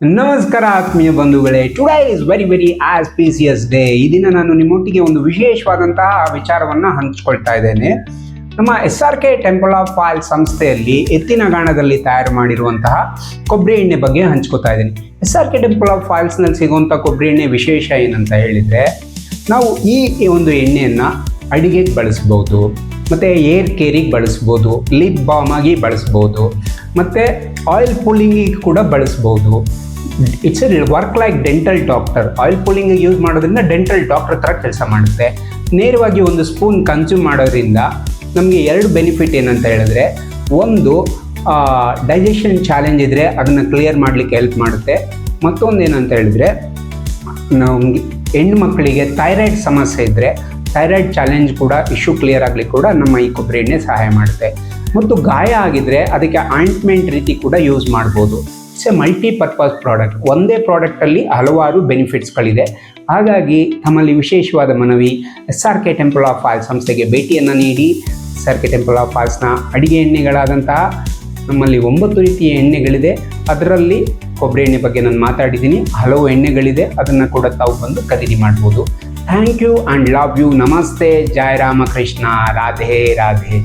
ನಮಸ್ಕಾರ ಆತ್ಮೀಯ ಬಂಧುಗಳೇ. Today is very auspicious day. ಈ ದಿನ ನಾನು ನಿಮ್ಮೊಟ್ಟಿಗೆ ಒಂದು ವಿಶೇಷವಾದಂತಹ ವಿಚಾರವನ್ನು ಹಂಚಿಕೊಳ್ತಾ ಇದ್ದೇನೆ. ನಮ್ಮ SRK ಟೆಂಪಲ್ ಆಫ್ ಆಯಿಲ್ ಸಂಸ್ಥೆಯಲ್ಲಿ ಎತ್ತಿನ ಗಾಣದಲ್ಲಿ ತಯಾರು ಮಾಡಿರುವಂತಹ ಕೊಬ್ಬರಿ ಎಣ್ಣೆ ಬಗ್ಗೆ ಹಂಚ್ಕೋತಾ ಇದ್ದೀನಿ. SRK ಟೆಂಪಲ್ ಆಫ್ ಆಯಿಲ್ಸ್ನಲ್ಲಿ ಸಿಗುವಂಥ ಕೊಬ್ಬರಿ ಎಣ್ಣೆ ವಿಶೇಷ ಏನಂತ ಹೇಳಿದರೆ, ನಾವು ಈ ಒಂದು ಎಣ್ಣೆಯನ್ನು ಅಡಿಗೆಗೆ ಬಳಸ್ಬೋದು, ಮತ್ತು ಏರ್ ಕೇರಿಗೆ ಬಳಸ್ಬೋದು, ಲಿಪ್ ಬಾಮ್ ಆಗಿ ಬಳಸ್ಬೋದು, ಮತ್ತು ಆಯಿಲ್ ಪುಲ್ಲಿಂಗಿಗೆ ಕೂಡ ಬಳಸ್ಬೋದು. It's a work like dental doctor. Oil ಪುಲ್ಲಿಂಗಿಗೆ ಯೂಸ್ ಮಾಡೋದ್ರಿಂದ ಡೆಂಟಲ್ ಡಾಕ್ಟರ್ ಥರ ಕೆಲಸ ಮಾಡುತ್ತೆ. ನೇರವಾಗಿ ಒಂದು ಸ್ಪೂನ್ ಕನ್ಸ್ಯೂಮ್ ಮಾಡೋದ್ರಿಂದ ನಮಗೆ ಎರಡು ಬೆನಿಫಿಟ್ ಏನಂತ ಹೇಳಿದ್ರೆ, ಒಂದು ಡೈಜೆಷನ್ ಚಾಲೆಂಜ್ ಇದ್ದರೆ ಅದನ್ನು ಕ್ಲಿಯರ್ ಮಾಡಲಿಕ್ಕೆ ಹೆಲ್ಪ್ ಮಾಡುತ್ತೆ. ಮತ್ತೊಂದು ಏನಂತ ಹೇಳಿದರೆ, ನಮಗೆ ಹೆಣ್ಣು ಮಕ್ಕಳಿಗೆ ಥೈರಾಯ್ಡ್ ಸಮಸ್ಯೆ ಇದ್ದರೆ ಥೈರಾಯ್ಡ್ ಚಾಲೆಂಜ್ ಕೂಡ ಇಶ್ಯೂ ಕ್ಲಿಯರ್ ಆಗಲಿಕ್ಕೆ ಕೂಡ ನಮ್ಮ ಈ ಕೊಬ್ಬರಿ ಎಣ್ಣೆ ಸಹಾಯ ಮಾಡುತ್ತೆ. ಮತ್ತು ಗಾಯ ಆಗಿದರೆ ಅದಕ್ಕೆ ಆಯಿಂಟ್ಮೆಂಟ್ ರೀತಿ ಕೂಡ ಯೂಸ್ ಮಾಡ್ಬೋದು. It's A multipurpose product. ಒಂದೇ ಪ್ರಾಡಕ್ಟಲ್ಲಿ ಹಲವಾರು ಬೆನಿಫಿಟ್ಸ್ಗಳಿದೆ. ಹಾಗಾಗಿ ತಮ್ಮಲ್ಲಿ ವಿಶೇಷವಾದ ಮನವಿ, SRK ಟೆಂಪಲ್ ಆಫ್ ಆಯಿಲ್ ಸಂಸ್ಥೆಗೆ ಭೇಟಿಯನ್ನು ನೀಡಿ SRK ಟೆಂಪಲ್ ಆಫ್ ಆಯಿಲ್ಸ್ನ ಅಡಿಗೆ ಎಣ್ಣೆಗಳಾದಂತಹ ನಮ್ಮಲ್ಲಿ 9 ರೀತಿಯ ಎಣ್ಣೆಗಳಿದೆ. ಅದರಲ್ಲಿ ಕೊಬ್ಬರಿ ಎಣ್ಣೆ ಬಗ್ಗೆ ನಾನು ಮಾತಾಡಿದ್ದೀನಿ. ಹಲವು ಎಣ್ಣೆಗಳಿದೆ, ಅದನ್ನು ಕೂಡ ತಾವು ಬಂದು ಖರೀದಿ ಮಾಡ್ಬೋದು. Thank you and love you. ನಮಸ್ತೆ. ಜಯ ರಾಮಕೃಷ್ಣ. ರಾಧೆ ರಾಧೆ.